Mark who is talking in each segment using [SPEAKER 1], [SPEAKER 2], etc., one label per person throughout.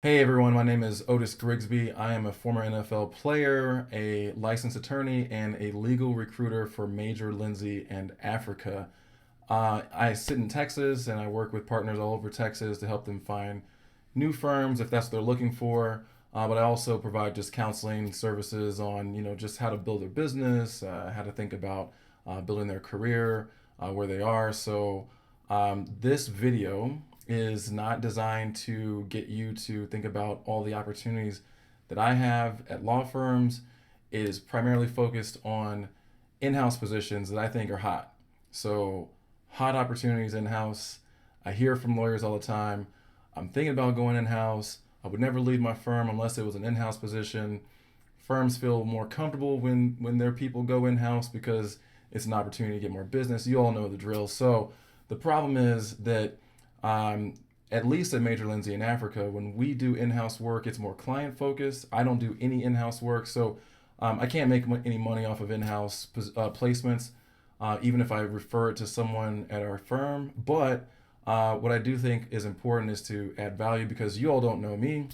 [SPEAKER 1] Hey everyone, my name is Otis Grigsby. I am a former NFL player, a licensed attorney, and a legal recruiter for Major Lindsay and Africa. I sit in Texas and I work with partners all over Texas to help them find new firms if that's what they're looking for. But I also provide just counseling services on, just how to build their business, how to think about building their career, where they are. So this video is not designed to get you to think about all the opportunities that I have at law firms. It is primarily focused on in-house positions that I think are hot. So hot opportunities in-house. I hear from lawyers all the time. I'm thinking about going in-house. I would never leave my firm unless it was an in-house position. Firms feel more comfortable when their people go in-house because it's an opportunity to get more business. You all know the drill. So the problem is that um, at least at Major Lindsay in Africa, when we do in-house work, it's more client focused. I don't do any in-house work, so I can't make any money off of in-house placements, even if I refer it to someone at our firm. But what I do think is important is to add value because you all don't know me,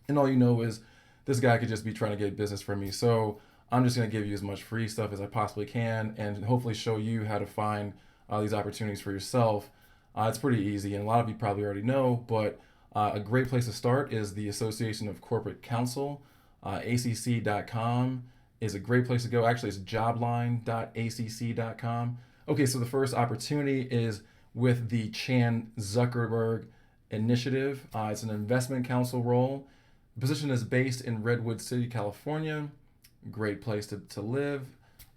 [SPEAKER 1] and all you know is this guy could just be trying to get business from me. So I'm just going to give you as much free stuff as I possibly can, and hopefully show you how to find these opportunities for yourself. It's pretty easy, and a lot of you probably already know, but a great place to start is the Association of Corporate Counsel. ACC.com is a great place to go. Actually, it's jobline.acc.com. Okay, so the first opportunity is with the Chan Zuckerberg Initiative. It's an investment counsel role. The position is based in Redwood City, California. Great place to live.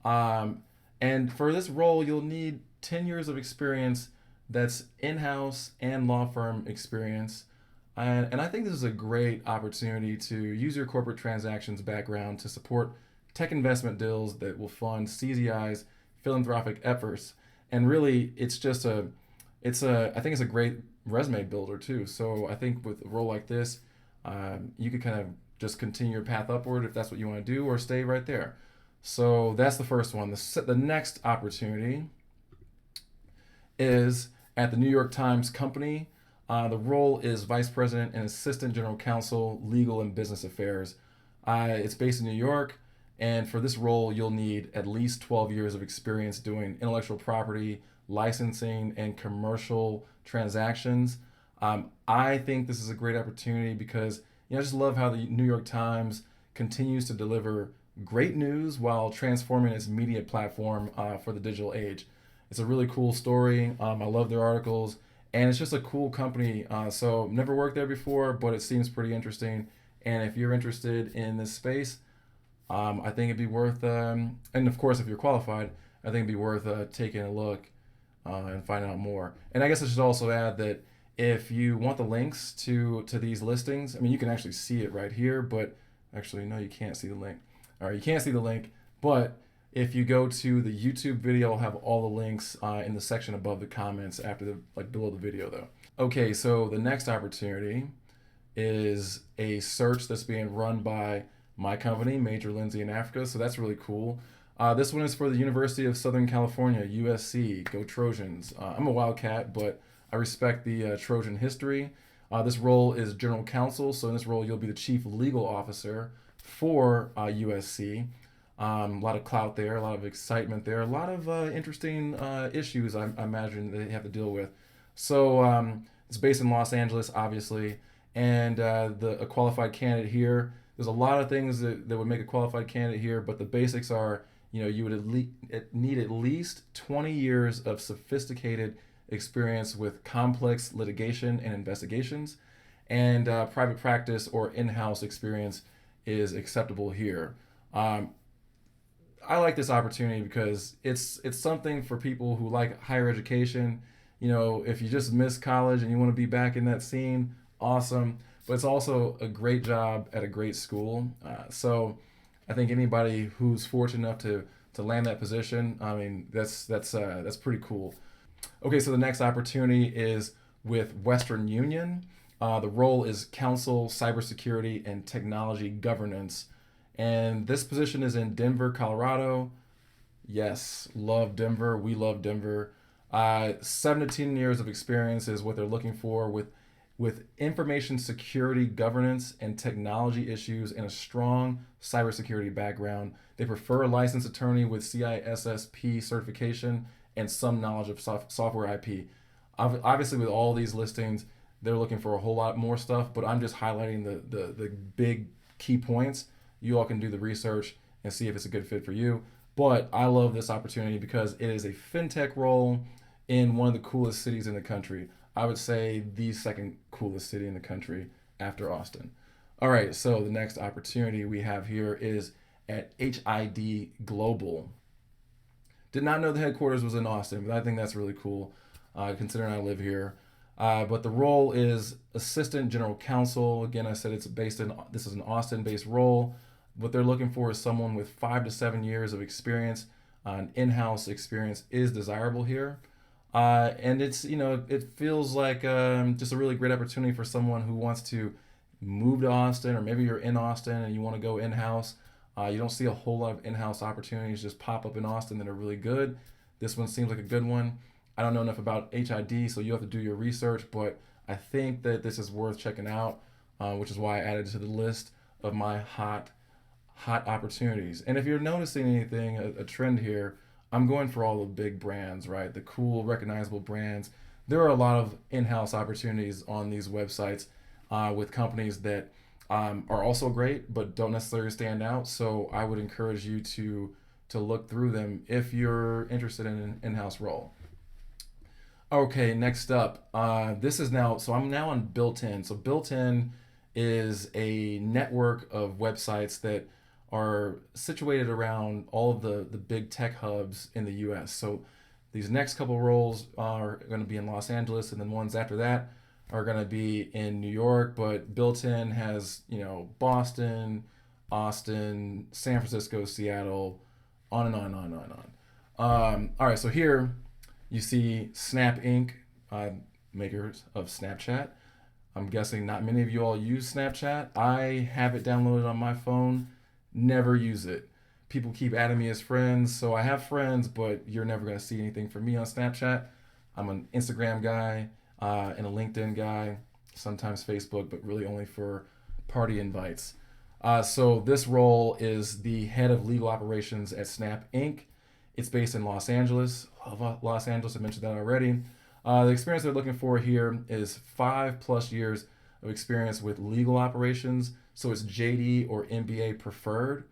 [SPEAKER 1] And for this role, you'll need 10 years of experience that's in-house and law firm experience. And I think this is a great opportunity to use your corporate transactions background to support tech investment deals that will fund CZI's philanthropic efforts. And really, I think it's a great resume builder too. So I think with a role like this, you could kind of just continue your path upward if that's what you want to do, or stay right there. So that's the first one. The next opportunity is at the New York Times Company. The role is Vice President and Assistant General Counsel, Legal and Business Affairs. It's based in New York, and for this role, you'll need at least 12 years of experience doing intellectual property, licensing, and commercial transactions. I think this is a great opportunity because I just love how the New York Times continues to deliver great news while transforming its media platform for the digital age. It's a really cool story. I love their articles, and it's just a cool company. So never worked there before, but it seems pretty interesting. And if you're interested in this space, I think it'd be worth. And of course, if you're qualified, I think it'd be worth taking a look and finding out more. And I guess I should also add that if you want the links to these listings, I mean, you can actually see it right here, but actually, no, you can't see the link. All right, you can't see the link, but if you go to the YouTube video, I'll have all the links in the section above the comments below the video though. Okay, so the next opportunity is a search that's being run by my company, Major Lindsay in Africa. So that's really cool. This one is for the University of Southern California, USC. Go Trojans. I'm a Wildcat, but I respect the Trojan history. This role is general counsel. So in this role, you'll be the chief legal officer for USC. A lot of clout there, a lot of excitement there, a lot of interesting issues I imagine they have to deal with. So it's based in Los Angeles, obviously, and a qualified candidate here. There's a lot of things that would make a qualified candidate here, but the basics are, you would need at least 20 years of sophisticated experience with complex litigation and investigations, and private practice or in-house experience is acceptable here. I like this opportunity because it's something for people who like higher education. If you just missed college and you want to be back in that scene, awesome. But it's also a great job at a great school. So I think anybody who's fortunate enough to land that position, I mean, that's pretty cool. Okay, so the next opportunity is with Western Union. The role is counsel, cybersecurity, and technology governance. And this position is in Denver, Colorado. Yes, love Denver. We love Denver. 7 to 10 years of experience is what they're looking for with with information security governance and technology issues and a strong cybersecurity background. They prefer a licensed attorney with CISSP certification and some knowledge of software IP. Obviously, with all these listings, they're looking for a whole lot more stuff, but I'm just highlighting the big key points. You all can do the research and see if it's a good fit for you. But I love this opportunity because it is a fintech role in one of the coolest cities in the country. I would say the second coolest city in the country after Austin. All right, so the next opportunity we have here is at HID Global. Did not know the headquarters was in Austin, but I think that's really cool considering I live here. But the role is Assistant General Counsel. Again, I said this is an Austin-based role. What they're looking for is someone with 5 to 7 years of experience. An in-house experience is desirable here. And it feels like just a really great opportunity for someone who wants to move to Austin, or maybe you're in Austin and you want to go in-house. You don't see a whole lot of in-house opportunities just pop up in Austin that are really good. This one seems like a good one. I don't know enough about HID, so you have to do your research, but I think that this is worth checking out, which is why I added it to the list of my hot opportunities. And if you're noticing anything, a trend here, I'm going for all the big brands, right? The cool, recognizable brands. There are a lot of in-house opportunities on these websites with companies that are also great, but don't necessarily stand out. So I would encourage you to look through them if you're interested in an in-house role. Okay, next up, I'm now on Built-In. So Built-In is a network of websites that are situated around all of the big tech hubs in the US. So these next couple roles are going to be in Los Angeles, and then ones after that are going to be in New York. But Built-In has, Boston, Austin, San Francisco, Seattle, on and on and on and on. All right, so here you see Snap Inc., makers of Snapchat. I'm guessing not many of you all use Snapchat. I have it downloaded on my phone, never use it. People keep adding me as friends, so I have friends, but you're never going to see anything from me on Snapchat. I'm an Instagram guy and a LinkedIn guy, sometimes Facebook, but really only for party invites. So this role is the head of legal operations at Snap Inc. It's based in Los Angeles. Los Angeles, I mentioned that already. The experience they're looking for here is 5+ years of experience with legal operations. So it's JD or MBA preferred.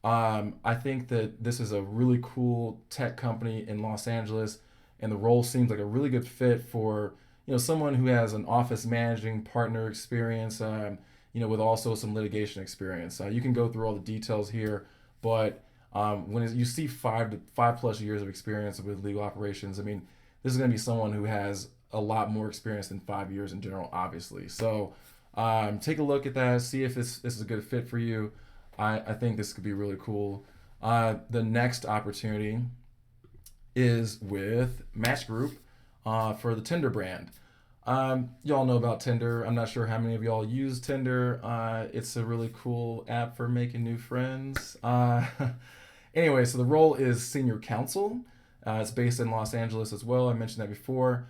[SPEAKER 1] I think that this is a really cool tech company in Los Angeles, and the role seems like a really good fit for someone who has an office managing partner experience, with also some litigation experience. You can go through all the details here, but when you see 5+ years of experience with legal operations, I mean, this is going to be someone who has a lot more experience than 5 years in general, obviously. So take a look at that, see if this is a good fit for you. I think this could be really cool. The next opportunity is with Match Group for the Tinder brand. Y'all know about Tinder. I'm not sure how many of y'all use Tinder. It's a really cool app for making new friends. Anyway, so the role is senior counsel. It's based in Los Angeles as well. I mentioned that before.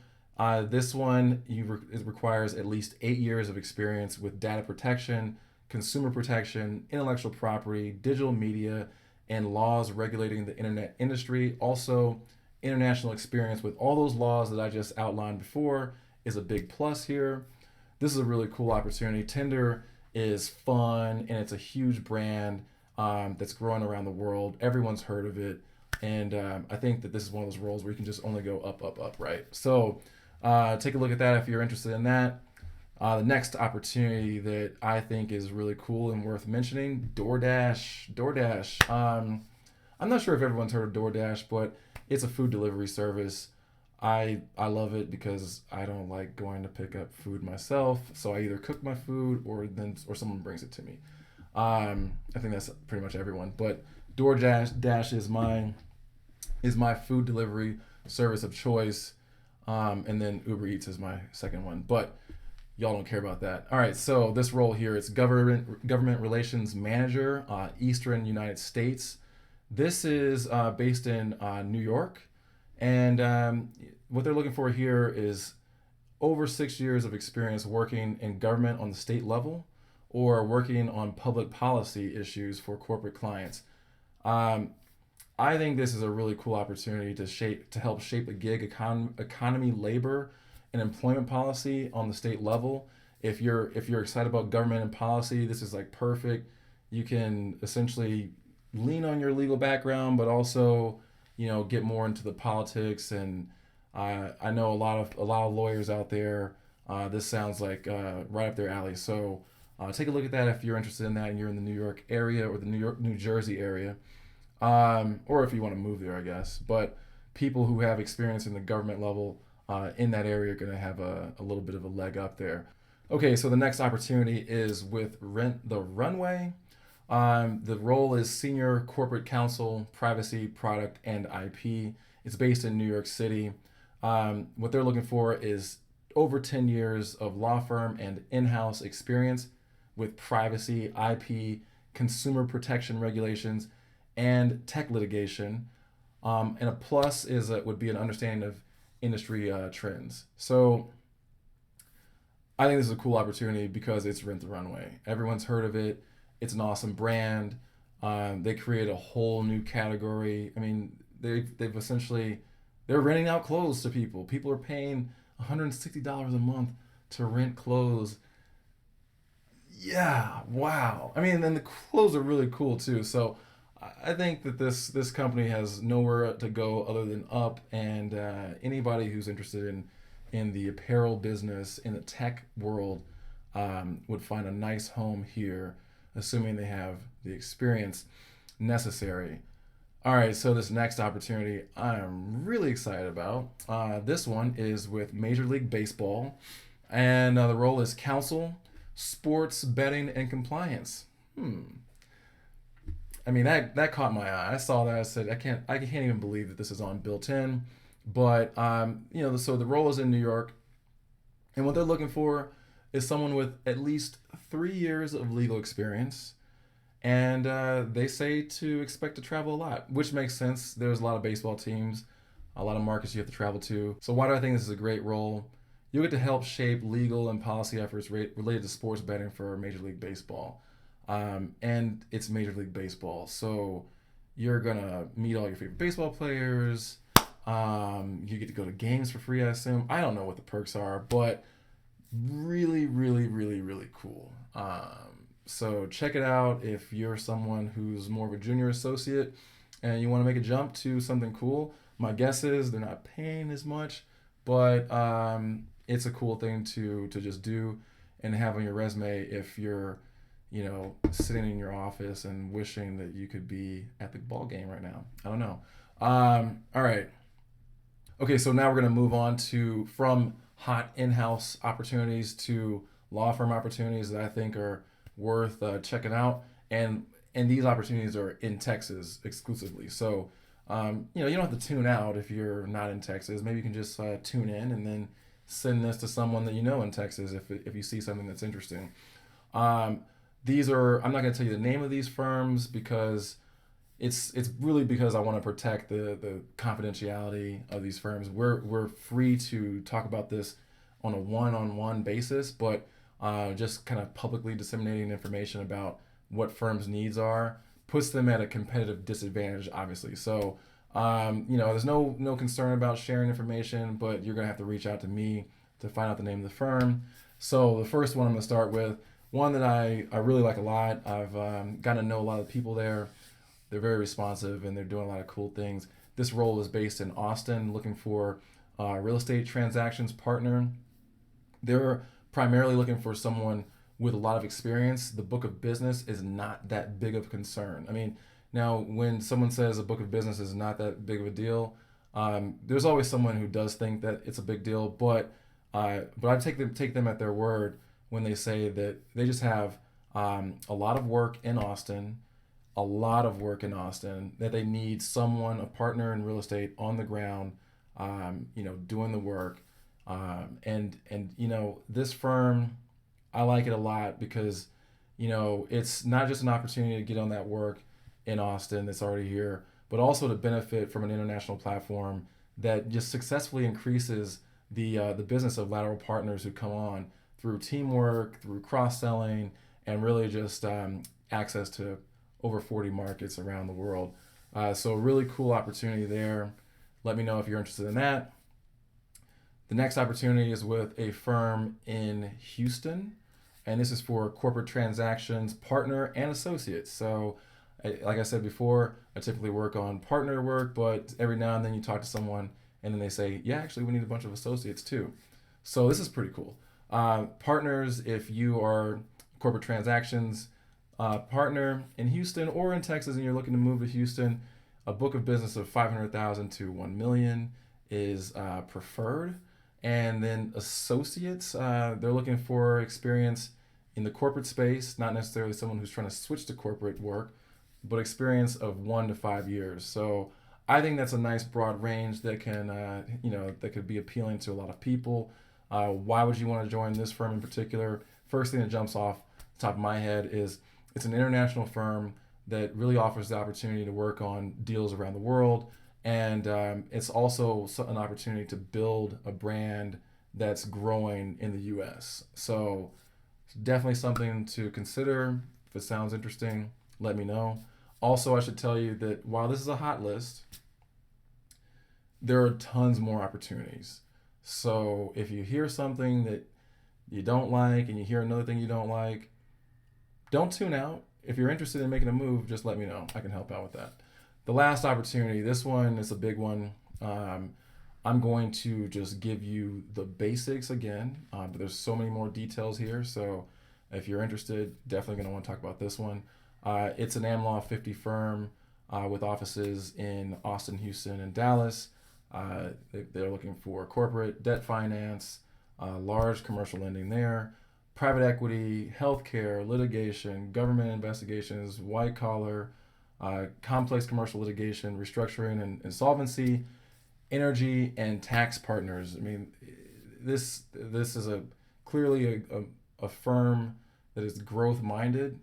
[SPEAKER 1] This one it requires at least 8 years of experience with data protection, consumer protection, intellectual property, digital media, and laws regulating the internet industry. Also, international experience with all those laws that I just outlined before is a big plus here. This is a really cool opportunity. Tinder is fun, and it's a huge brand that's growing around the world. Everyone's heard of it. And I think that this is one of those roles where you can just only go up, up, up, right? So take a look at that if you're interested in that. The next opportunity that I think is really cool and worth mentioning, DoorDash. I'm not sure if everyone's heard of DoorDash, but it's a food delivery service. I love it because I don't like going to pick up food myself, so I either cook my food or someone brings it to me. I think that's pretty much everyone, but DoorDash is my food delivery service of choice, and then Uber Eats is my second one, but y'all don't care about that. All right, so this role here, it's government relations manager, Eastern United States. This is based in New York, and what they're looking for here is over 6 years of experience working in government on the state level or working on public policy issues for corporate clients. Um, I think this is a really cool opportunity to help shape the economy, labor, and employment policy on the state level. If you're excited about government and policy, this is like perfect. You can essentially lean on your legal background, but also get more into the politics. And I know a lot of lawyers out there. This sounds like right up their alley. So take a look at that if you're interested in that and you're in the New York area or the New Jersey area, or if you want to move there, I guess. But people who have experience in the government level in that area are going to have a little bit of a leg up there. Okay, so the next opportunity is with Rent the Runway. The role is Senior Corporate Counsel, Privacy, Product, and IP. It's based in New York City. What they're looking for is over 10 years of law firm and in-house experience with privacy, IP, consumer protection regulations, and tech litigation. And a plus is would be an understanding of industry trends. So I think this is a cool opportunity because it's Rent the Runway. Everyone's heard of it. It's an awesome brand. They create a whole new category. I mean, they've essentially they're renting out clothes to people. People are paying $160 a month to rent clothes. Yeah, wow. I mean, and the clothes are really cool too. So I think that this company has nowhere to go other than up. And anybody who's interested in the apparel business in the tech world would find a nice home here, assuming they have the experience necessary. All right, so this next opportunity I'm really excited about. This one is with Major League Baseball, and the role is counsel, sports betting, and compliance. I mean, that caught my eye. I saw that. I said, I can't even believe that this is on built in. But so the role is in New York, and what they're looking for is someone with at least 3 years of legal experience. And they say to expect to travel a lot, which makes sense. There's a lot of baseball teams, a lot of markets you have to travel to. So why do I think this is a great role? You'll get to help shape legal and policy efforts related to sports betting for Major League Baseball. And it's Major League Baseball. So you're going to meet all your favorite baseball players. You get to go to games for free, I assume. I don't know what the perks are, but really, really, really, really cool. So check it out if you're someone who's more of a junior associate and you want to make a jump to something cool. My guess is they're not paying as much, but it's a cool thing to just do and have on your resume if you're sitting in your office and wishing that you could be at the ball game right now. I don't know. All right. Okay, so now we're going to move on from hot in-house opportunities to law firm opportunities that I think are worth checking out. And these opportunities are in Texas exclusively. So, you don't have to tune out if you're not in Texas. Maybe you can just tune in and then send this to someone that you know in Texas if you see something that's interesting. I'm not going to tell you the name of these firms because it's really because I want to protect the confidentiality of these firms. We're free to talk about this on a one-on-one basis, but just kind of publicly disseminating information about what firms' needs are puts them at a competitive disadvantage, obviously. So, there's no concern about sharing information, but you're gonna have to reach out to me to find out the name of the firm. So the first one I'm gonna start with, one that I really like a lot. I've gotten to know a lot of the people there. They're very responsive and they're doing a lot of cool things. This role is based in Austin, looking for a real estate transactions partner. They're primarily looking for someone with a lot of experience. The book of business is not that big of a concern. I mean, now when someone says a book of business is not that big of a deal, there's always someone who does think that it's a big deal. But I take them at their word when they say that they just have a lot of work in Austin, that they need someone, a partner in real estate on the ground, doing the work. And this firm, I like it a lot because, it's not just an opportunity to get on that work in Austin that's already here, but also to benefit from an international platform that just successfully increases the business of lateral partners who come on through teamwork, through cross-selling, and really just access to over 40 markets around the world. So really cool opportunity there. Let me know if you're interested in that. The next opportunity is with a firm in Houston, and this is for corporate transactions, partner and associates. So, like I said before, I typically work on partner work, but every now and then you talk to someone and then they say, yeah, actually, we need a bunch of associates too. So, this is pretty cool. Partners, if you are corporate transactions partner in Houston or in Texas and you're looking to move to Houston, a book of business of 500,000 to 1 million is preferred. And then associates, they're looking for experience in the corporate space, not necessarily someone who's trying to switch to corporate work, but experience of 1 to 5 years. So I think that's a nice broad range that can, that could be appealing to a lot of people. Why would you want to join this firm in particular? First thing that jumps off the top of my head is it's an international firm that really offers the opportunity to work on deals around the world. And it's also an opportunity to build a brand that's growing in the US. So it's definitely something to consider. If it sounds interesting, let me know. Also, I should tell you that while this is a hot list, there are tons more opportunities. So if you hear something that you don't like and you hear another thing you don't like, don't tune out. If you're interested in making a move, just let me know. I can help out with that. The last opportunity, this one is a big one. I'm going to just give you the basics again, but there's so many more details here. So if you're interested, definitely going to want to talk about this one. It's an Am Law 50 firm with offices in Austin, Houston, and Dallas. They're looking for corporate debt finance, large commercial lending there, private equity, healthcare, litigation, government investigations, white collar, complex commercial litigation, restructuring and insolvency, energy, and tax partners. I mean, this is clearly a firm that is growth minded.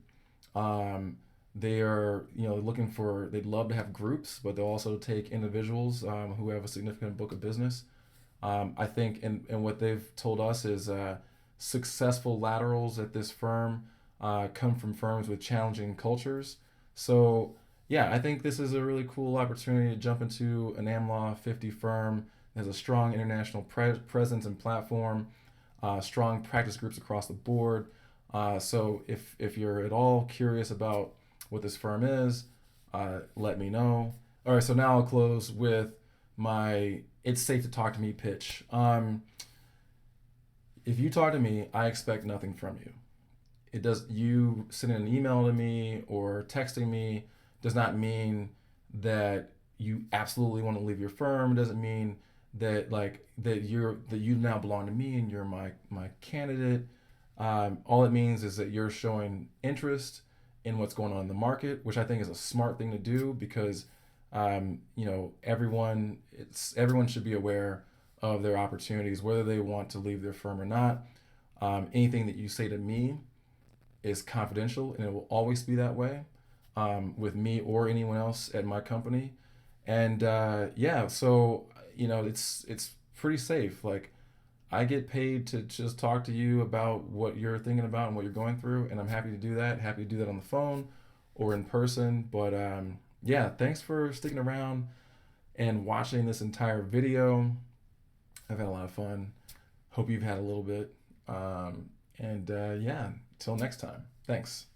[SPEAKER 1] They are looking for, they'd love to have groups, but they'll also take individuals who have a significant book of business. I think, and what they've told us is successful laterals at this firm come from firms with challenging cultures. So yeah, I think this is a really cool opportunity to jump into an Am Law 50 firm that has a strong international presence and platform, strong practice groups across the board. So if you're at all curious about what this firm is, let me know. All right, so now I'll close with my "It's safe to talk to me" pitch. If you talk to me, I expect nothing from you. You sending an email to me or texting me does not mean that you absolutely want to leave your firm. It doesn't mean that that you now belong to me and you're my candidate. All it means is that you're showing interest in what's going on in the market, which I think is a smart thing to do because everyone should be aware of their opportunities, whether they want to leave their firm or not. Anything that you say to me is confidential, and it will always be that way with me or anyone else at my company. And so it's pretty safe. Like, I get paid to just talk to you about what you're thinking about and what you're going through, and I'm happy to do that. Happy to do that on the phone or in person. But thanks for sticking around and watching this entire video. I've had a lot of fun. Hope you've had a little bit. Till next time. Thanks.